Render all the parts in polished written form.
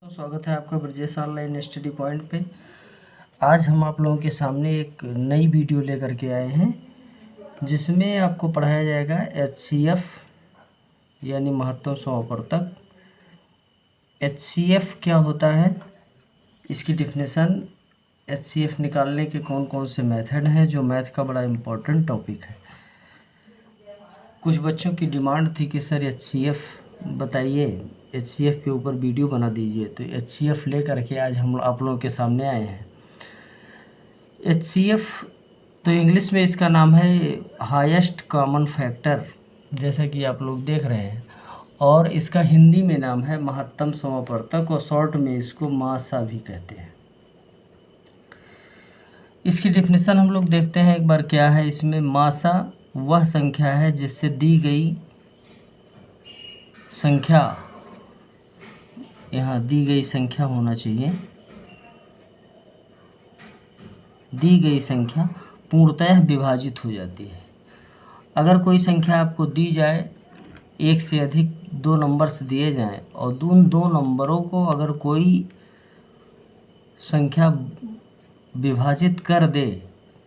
स्वागत है आपका ब्रजेश ऑनलाइन स्टडी पॉइंट पे। आज हम आप लोगों के सामने एक नई वीडियो लेकर के आए हैं जिसमें आपको पढ़ाया जाएगा HCF यानी महत्तम समावर्तक। HCF क्या होता है, इसकी डिफिनेशन, HCF निकालने के कौन कौन से मेथड हैं, जो मैथ का बड़ा इम्पोर्टेंट टॉपिक है। कुछ बच्चों की डिमांड थी कि सर HCF बताइए, HCF के ऊपर वीडियो बना दीजिए, तो HCF ले करके आज हम आप लोगों के सामने आए हैं। HCF तो इंग्लिश में इसका नाम है हाईएस्ट कॉमन फैक्टर, जैसा कि आप लोग देख रहे हैं, और इसका हिंदी में नाम है महत्तम समावर्तक, और शॉर्ट में इसको मासा भी कहते हैं। इसकी डिफिनेशन हम लोग देखते हैं एक बार क्या है इसमें। मासा वह संख्या है जिससे दी गई संख्या, यहाँ दी गई संख्या होना चाहिए, दी गई संख्या पूर्णतः विभाजित हो जाती है। अगर कोई संख्या आपको दी जाए, एक से अधिक दो नंबर्स दिए जाएं, और उन दो नंबरों को अगर कोई संख्या विभाजित कर दे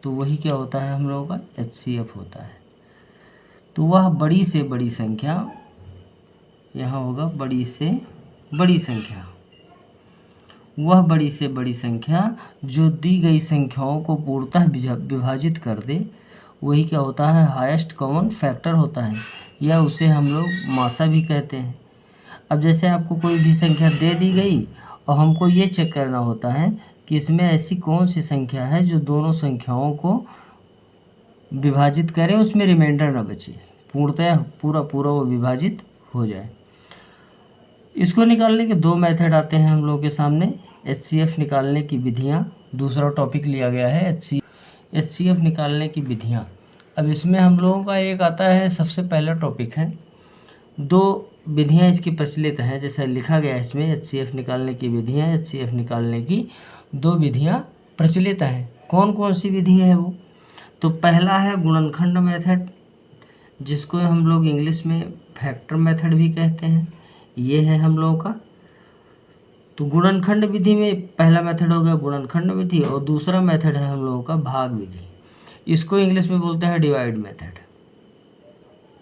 तो वही क्या होता है, हम लोगों का HCF होता है। तो वह बड़ी से बड़ी संख्या, यहाँ होगा बड़ी से बड़ी संख्या, वह बड़ी से बड़ी संख्या जो दी गई संख्याओं को पूर्णतः विभाजित कर दे, वही क्या होता है, हाईएस्ट कॉमन फैक्टर होता है, या उसे हम लोग मासा भी कहते हैं। अब जैसे आपको कोई भी संख्या दे दी गई और हमको ये चेक करना होता है कि इसमें ऐसी कौन सी संख्या है जो दोनों संख्याओं को विभाजित करे, उसमें रिमाइंडर ना बचे, पूर्णतः पूरा वो विभाजित हो जाए। इसको निकालने के दो मेथड आते हैं हम लोगों के सामने। HCF निकालने की विधियाँ, दूसरा टॉपिक लिया गया है HCF निकालने की विधियाँ। अब इसमें हम लोगों का एक आता है, सबसे पहला टॉपिक है, दो विधियाँ इसकी प्रचलित हैं, जैसे लिखा गया है इसमें HCF निकालने की विधियाँ। HCF निकालने की दो विधियाँ प्रचलित हैं। कौन कौन सी विधि है वो? तो पहला है गुणनखंड मेथड, जिसको हम लोग इंग्लिश में फैक्टर मेथड भी कहते हैं, ये है हम लोगों का। तो गुणनखंड विधि में पहला मेथड हो गया गुणनखंड विधि, और दूसरा मेथड है हम लोगों का भाग विधि। इसको इंग्लिश में बोलते हैं डिवाइड मेथड।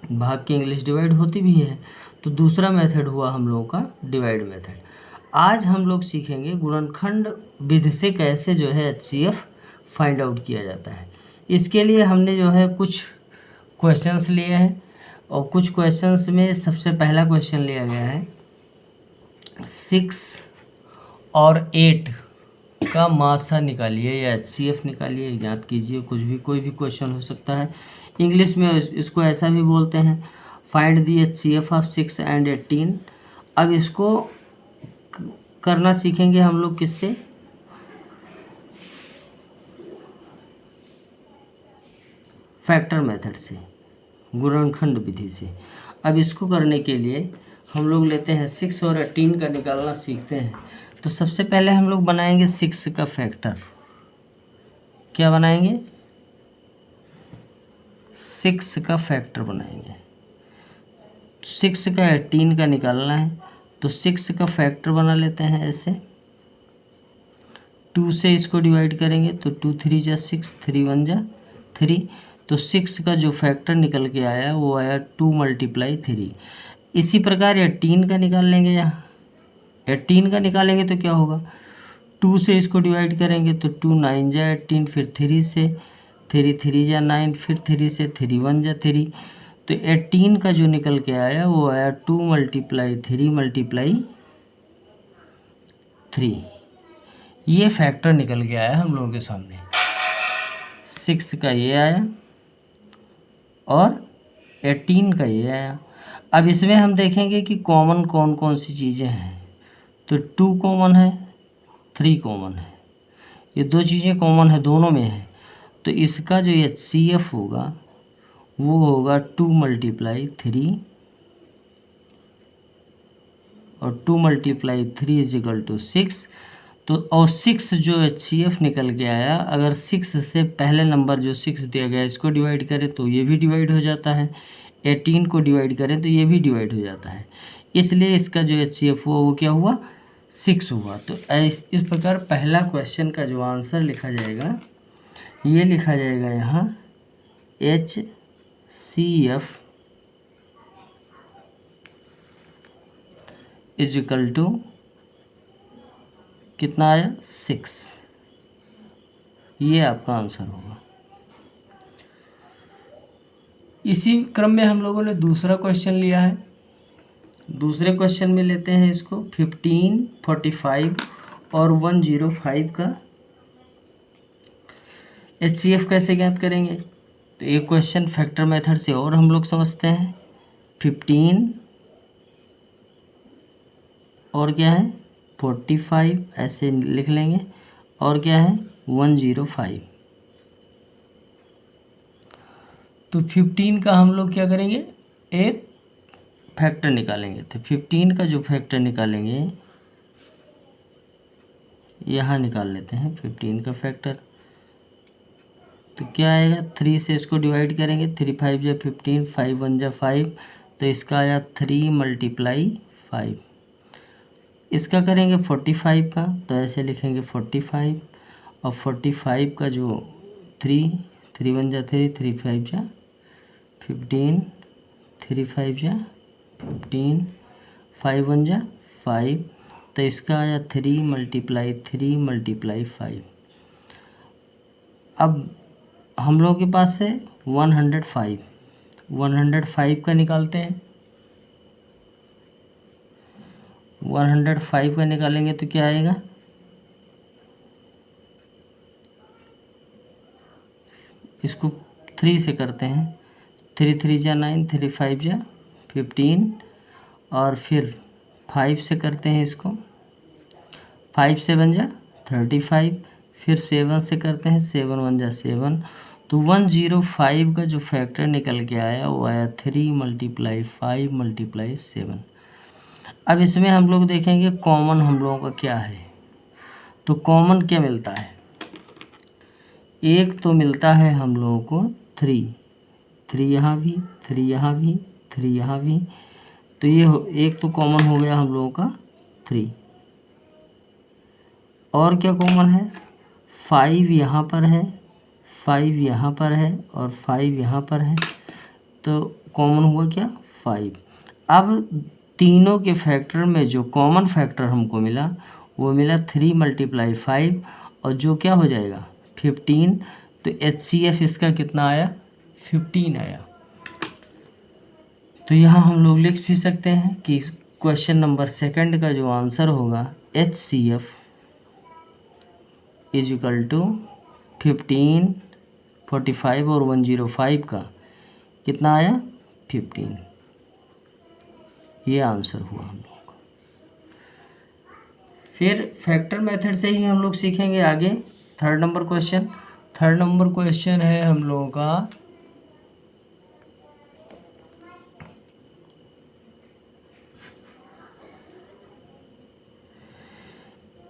भाग की इंग्लिश डिवाइड होती भी है, तो दूसरा मेथड हुआ हम लोगों का डिवाइड मेथड। आज हम लोग सीखेंगे गुणनखंड विधि से कैसे जो है HCF फाइंड आउट किया जाता है। इसके लिए हमने जो है कुछ क्वेश्चंस लिए हैं, और कुछ क्वेश्चंस में सबसे पहला क्वेश्चन लिया गया है 6 और 8 का मासा निकालिए या HCF निकालिए, ज्ञात कीजिए। कुछ भी, कोई भी क्वेश्चन हो सकता है। इंग्लिश में इसको ऐसा भी बोलते हैं, find the HCF of 6 and 18। अब इसको करना सीखेंगे हम लोग किससे, फैक्टर मेथड से, गुणनखंड विधि से। अब इसको करने के लिए हम लोग लेते हैं 6 और 18 का निकालना सीखते हैं। तो सबसे पहले हम लोग बनाएंगे 6 का फैक्टर। क्या बनाएंगे? 6 का फैक्टर बनाएंगे। 6 का 18 का निकालना है, तो 6 का फैक्टर बना लेते हैं ऐसे। 2 से इसको डिवाइड करेंगे तो 2 3 जा 6, 3 1 जा 3। तो 6 का जो फैक्टर निकल के आया वो आया 2 × 3। इसी प्रकार 18 का निकाल लेंगे। यहाँ 18 का निकालेंगे तो क्या होगा, 2 से इसको डिवाइड करेंगे तो 2 9 जा 18, फिर 3 से 3 3 जा 9, फिर 3 से 3 1 जा 3। तो 18 का जो निकल के आया वो आया 2 × 3 × 3। ये फैक्टर निकल के आया हम लोगों के सामने। 6 का ये आया और 18 का ये आया। अब इसमें हम देखेंगे कि कॉमन कौन कौन सी चीज़ें हैं। तो 2 कॉमन है, 3 कॉमन है, ये दो चीज़ें कॉमन है, दोनों में है। तो इसका जो HCF होगा वो होगा 2 × 3, और 2 × 3 = 6। तो और 6 जो HCF निकल के आया, अगर 6 से पहले नंबर जो 6 दिया गया इसको डिवाइड करें तो ये भी डिवाइड हो जाता है, 18 को डिवाइड करें तो ये भी डिवाइड हो जाता है। इसलिए इसका जो HCF हुआ वो क्या हुआ, 6 हुआ। तो इस प्रकार पहला क्वेश्चन का जो आंसर लिखा जाएगा, ये लिखा जाएगा यहाँ HCF इजिकल टू कितना आया 6, ये आपका आंसर होगा। इसी क्रम में हम लोगों ने दूसरा क्वेश्चन लिया है। दूसरे क्वेश्चन में लेते हैं इसको 15, 45 और 105 का HCF कैसे ज्ञात करेंगे। तो एक क्वेश्चन फैक्टर मेथड से और हम लोग समझते हैं। 15 और क्या है 45 ऐसे लिख लेंगे, और क्या है 105। तो 15 का हम लोग क्या करेंगे, एक फैक्टर निकालेंगे। तो 15 का जो फैक्टर निकालेंगे, यहाँ निकाल लेते हैं 15 का फैक्टर। तो क्या आएगा, 3 से इसको डिवाइड करेंगे, 3 5 जा 15, 5 1 जा 5, तो इसका आया 3 × 5। इसका करेंगे 45 का, तो ऐसे लिखेंगे 45, और 45 का जो 3 1 जा 3, 3 5 जा 15, 3 5 जा 15, 5 1 जा 5, तो इसका आया 3 × 3 × 5। अब हम लोगों के पास है 105 का निकालते हैं। 105 का निकालेंगे तो क्या आएगा, इसको 3 से करते हैं, 3 3 जा 9, 3 5 जा 15, और फिर 5 से करते हैं इसको, 5 7 जा 35, फिर 7 से करते हैं, 7 1 जा 7। तो 105 का जो फैक्टर निकल के आया वो आया 3 × 5 × 7। अब इसमें हम लोग देखेंगे कॉमन हम लोगों का क्या है। तो कॉमन क्या मिलता है, एक तो मिलता है हम लोगों को 3 यहाँ भी, 3 यहाँ भी, 3 यहाँ भी, तो ये एक तो कॉमन हो गया हम लोगों का 3। और क्या कॉमन है, 5 यहाँ पर है, 5 यहाँ पर है, और 5 यहाँ पर है, तो कॉमन हुआ क्या 5। अब तीनों के फैक्टर में जो कॉमन फैक्टर हमको मिला वो मिला 3 × 5, और जो क्या हो जाएगा 15। तो HCF इसका कितना आया 15 आया। तो यहाँ हम लोग लिख भी सकते हैं कि क्वेश्चन नंबर 2 का जो आंसर होगा HCF इजिकल टू 15, 45 और 105 का कितना आया 15, ये आंसर हुआ हम लोग। फिर फैक्टर मेथड से ही हम लोग सीखेंगे आगे। 3rd number question, 3rd number question है हम लोगों का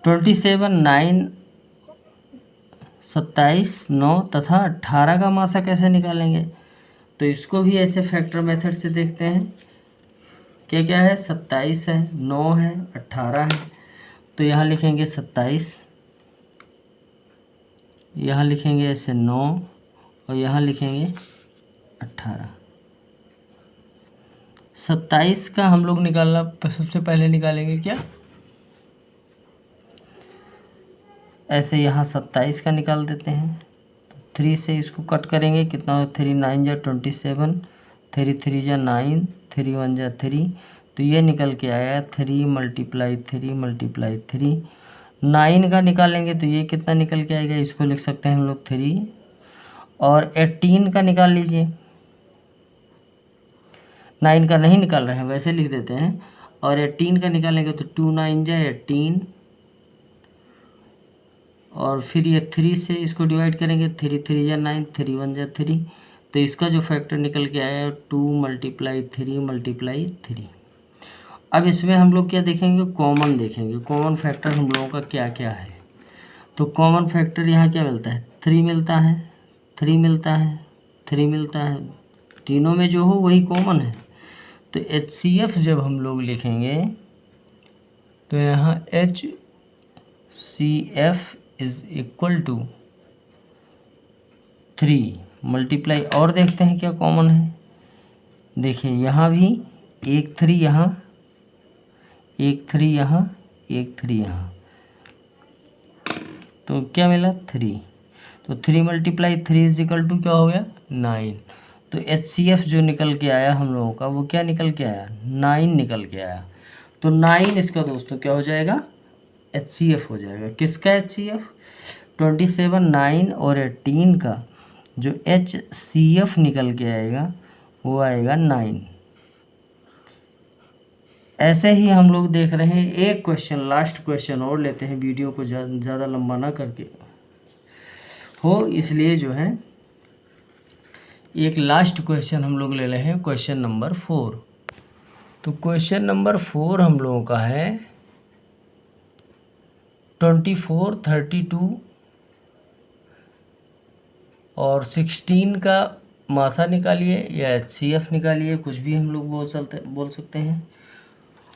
27, 9, 27, 9 तथा 18 का मासा कैसे निकालेंगे। तो इसको भी ऐसे फैक्टर मेथड से देखते हैं। क्या क्या है, 27 है, 9 है, 18 है। तो यहाँ लिखेंगे 27, यहाँ लिखेंगे ऐसे 9, और यहाँ लिखेंगे 18। 27 का हम लोग निकालना सबसे पहले निकालेंगे क्या, ऐसे यहाँ 27 का निकाल देते हैं। 3 से इसको कट करेंगे, कितना हो 3 9 जा 27, 3 3 जा 9, 3 1 जा 3, तो ये निकल के आया 3 × 3 × 3। 9 का निकालेंगे तो ये कितना निकल के आएगा, इसको लिख सकते हैं हम लोग 3। और 18 का निकाल लीजिए, 9 का नहीं निकाल रहे हैं वैसे लिख देते हैं। और 18 का निकालेंगे तो 2 9 जा 18, और फिर ये 3 से इसको डिवाइड करेंगे, 3 3 जा 9, 3 1 जा 3, तो इसका जो फैक्टर निकल के आया 2 × 3 × 3। अब इसमें हम लोग क्या देखेंगे, कॉमन देखेंगे, कॉमन फैक्टर हम लोगों का क्या क्या है। तो कॉमन फैक्टर यहाँ क्या मिलता है, 3 मिलता है, 3 मिलता है, 3 मिलता है, तीनों में जो हो वही कॉमन है। तो HCF जब हम लोग लिखेंगे तो तो यहाँ HCF is equal to 3 multiply, और देखते हैं क्या कॉमन है। देखिए यहाँ भी 1 3 यहाँ, 1 3 यहाँ, 1 3 यहाँ, तो क्या मिला 3। तो 3 मल्टीप्लाई 3 इज इक्वल टू क्या हो गया 9। तो HCF जो निकल के आया हम लोगों का वो क्या निकल के आया 9 निकल के आया। तो 9 इसका दोस्तों क्या हो जाएगा HCF हो जाएगा। किसका HCF 27 9 और 18 का जो HCF निकल के आएगा वो आएगा 9। ऐसे ही हम लोग देख रहे हैं एक क्वेश्चन, लास्ट क्वेश्चन और लेते हैं, वीडियो को ज़्यादा लंबा ना करके हो, इसलिए जो है एक लास्ट क्वेश्चन हम लोग ले रहे हैं, क्वेश्चन नंबर 4। तो क्वेश्चन नंबर 4 हम लोगों का है 24 32 और 16 का मासा निकालिए या HCF निकालिए, कुछ भी हम लोग बोल सकते हैं।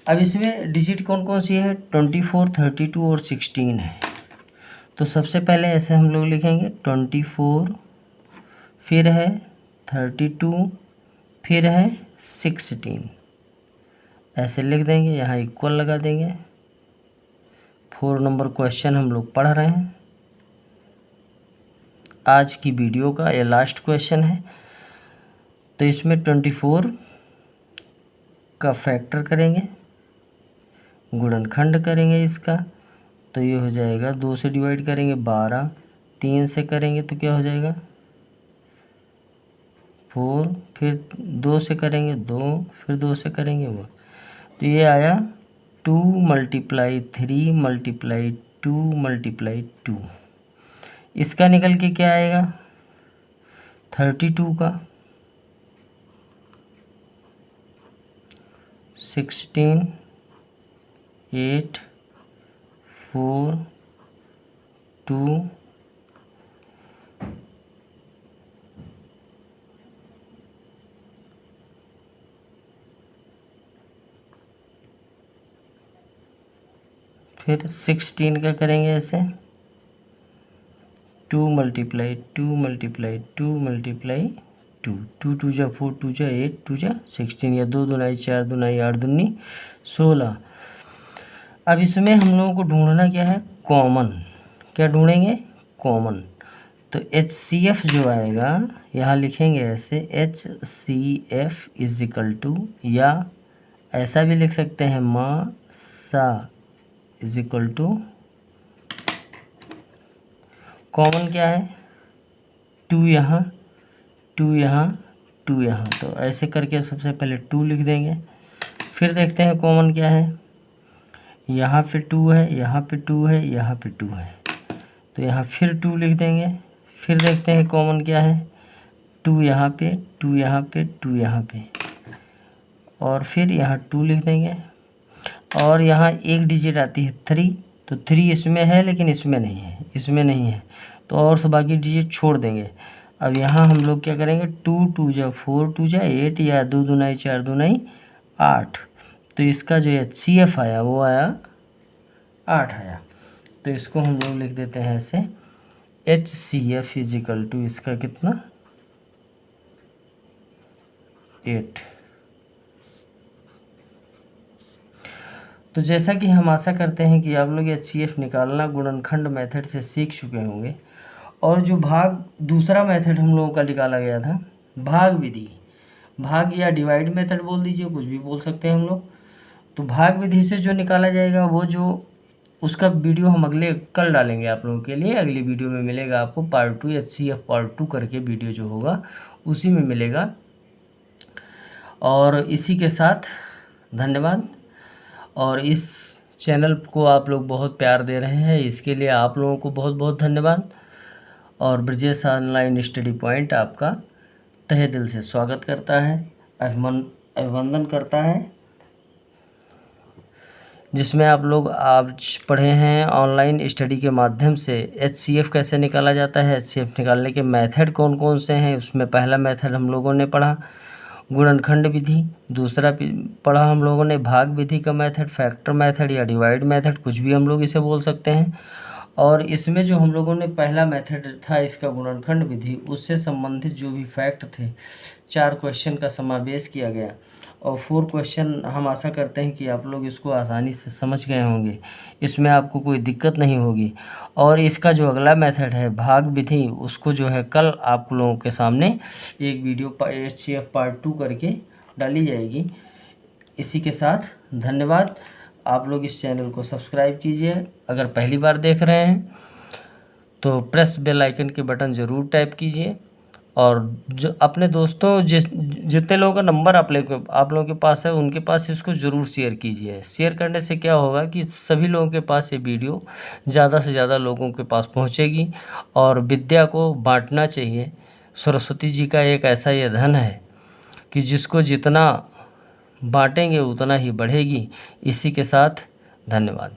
अब इसमें डिजिट कौन कौन सी है 24 32 और 16 है। तो सबसे पहले ऐसे हम लोग लिखेंगे 24, फिर है 32, फिर है 16, ऐसे लिख देंगे, यहाँ इक्वल लगा देंगे। 4 नंबर क्वेश्चन हम लोग पढ़ रहे हैं, आज की वीडियो का ये लास्ट क्वेश्चन है। तो इसमें 24 का फैक्टर करेंगे, गुणनखंड करेंगे इसका, तो ये हो जाएगा 2 से डिवाइड करेंगे 12, 3 से करेंगे तो क्या हो जाएगा 4, फिर 2 से करेंगे 2, फिर 2 से करेंगे 1, तो ये आया 2 मल्टीप्लाई 3 मल्टीप्लाई 2 मल्टीप्लाई 2। इसका निकल के क्या आएगा 32 का 16 8 4 2 फिर 16 का करेंगे ऐसे 2 मल्टीप्लाई 2 मल्टीप्लाई 2 मल्टीप्लाई 2, 2 2 जा 4 2 जा 8 2 जा 16, या 2 दूनाई 4 दूनाई 8 दूनी 16। अब इसमें हम लोगों को ढूंढना क्या है कॉमन, क्या ढूंढेंगे कॉमन। तो HCF जो आएगा यहाँ लिखेंगे ऐसे HCF इज इक्वल टू, या ऐसा भी लिख सकते हैं मासा इज इक्वल टू, कॉमन क्या है 2 यहाँ 2 यहाँ 2 यहाँ, तो ऐसे करके सबसे पहले 2 लिख देंगे। फिर देखते हैं कॉमन क्या है, यहाँ पे 2 है, यहाँ पे 2 है, यहाँ पे 2 है, तो यहाँ फिर 2 लिख देंगे। फिर देखते हैं कॉमन क्या है 2 यहाँ पे 2 यहाँ पे 2 यहाँ पे, और फिर यहाँ 2 लिख देंगे। और यहाँ एक डिजिट आती है 3, तो 3 इसमें है लेकिन इसमें नहीं है, इसमें नहीं है, तो और से बाकी डिजिट छोड़ देंगे। अब यहाँ हम लोग क्या करेंगे 2 2 जा 4 2 जा 8, या 2 दूनाई 4 दूनाई 8, तो इसका जो HCF आया वो आया 8 आया। तो इसको हम लोग लिख देते हैं ऐसे HCF इज इक्वल टू, इसका कितना 8। तो जैसा कि हम आशा करते हैं कि आप लोग HCF निकालना गुणनखंड मेथड से सीख चुके होंगे। और जो दूसरा मेथड हम लोगों का निकाला गया था भाग विधि, भाग या डिवाइड मेथड बोल दीजिए, कुछ भी बोल सकते हैं हम लोग। तो भाग विधि से जो निकाला जाएगा वो जो उसका वीडियो हम कल डालेंगे आप लोगों के लिए। अगली वीडियो में मिलेगा आपको पार्ट 2 HCF पार्ट 2 करके वीडियो जो होगा उसी में मिलेगा। और इसी के साथ धन्यवाद। और इस चैनल को आप लोग बहुत प्यार दे रहे हैं, इसके लिए आप लोगों को बहुत बहुत धन्यवाद। और ब्रजेश ऑनलाइन स्टडी पॉइंट आपका तहे दिल से स्वागत करता है, अभिनंदन करता है, जिसमें आप लोग आज पढ़े हैं ऑनलाइन स्टडी के माध्यम से HCF कैसे निकाला जाता है, HCF निकालने के मेथड कौन कौन से हैं। उसमें पहला मेथड हम लोगों ने पढ़ा गुणनखंड विधि, दूसरा पढ़ा हम लोगों ने भाग विधि का मेथड, फैक्टर मेथड या डिवाइड मेथड, कुछ भी हम लोग इसे बोल सकते हैं। और इसमें जो हम लोगों ने पहला मेथड था इसका गुणनखंड विधि, उससे संबंधित जो भी फैक्ट थे 4 क्वेश्चन का समावेश किया गया और 4 क्वेश्चन हम आशा करते हैं कि आप लोग इसको आसानी से समझ गए होंगे, इसमें आपको कोई दिक्कत नहीं होगी। और इसका जो अगला मेथड है भाग विधि, उसको जो है कल आप लोगों के सामने एक वीडियो HCF पार्ट 2 करके डाली जाएगी। इसी के साथ धन्यवाद। आप लोग इस चैनल को सब्सक्राइब कीजिए, अगर पहली बार देख रहे हैं तो प्रेस बेल आइकन के बटन ज़रूर टैप कीजिए। और जो अपने दोस्तों जितने लोगों का नंबर आप लोगों के पास है उनके पास इसको ज़रूर शेयर कीजिए। शेयर करने से क्या होगा कि सभी लोगों के पास ये वीडियो ज़्यादा से ज़्यादा लोगों के पास पहुंचेगी। और विद्या को बांटना चाहिए। सरस्वती जी का एक ऐसा ये धन है कि जिसको जितना बांटेंगे उतना ही बढ़ेगी। इसी के साथ धन्यवाद।